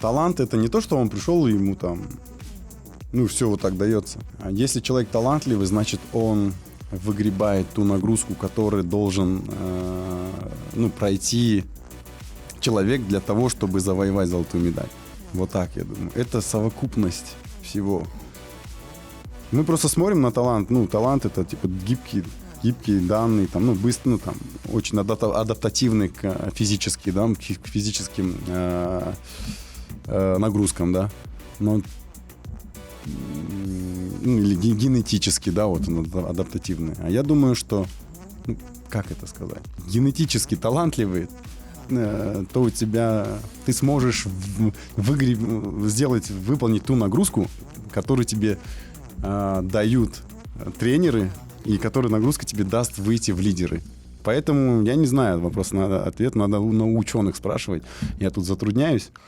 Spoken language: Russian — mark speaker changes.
Speaker 1: талант — это не то, что он пришел и ему там, ну, все вот так дается. А если человек талантливый, значит, он выгребает ту нагрузку, которую должен пройти человек для того, чтобы завоевать золотую медаль. Вот так, я думаю. Это совокупность всего. Мы просто смотрим на талант. Ну, талант — это типа гибкие данные, там, ну, быстро, ну, там, очень адаптативный к физически, да, к физическим нагрузкам, да. Но или генетически, да, вот он адаптативный. А я думаю, что, ну, как это сказать, генетически талантливый, то у тебя ты сможешь выполнить ту нагрузку, которую тебе дают тренеры, и которая нагрузка тебе даст выйти в лидеры. Поэтому я не знаю, ответ надо у ученых спрашивать. Я тут затрудняюсь.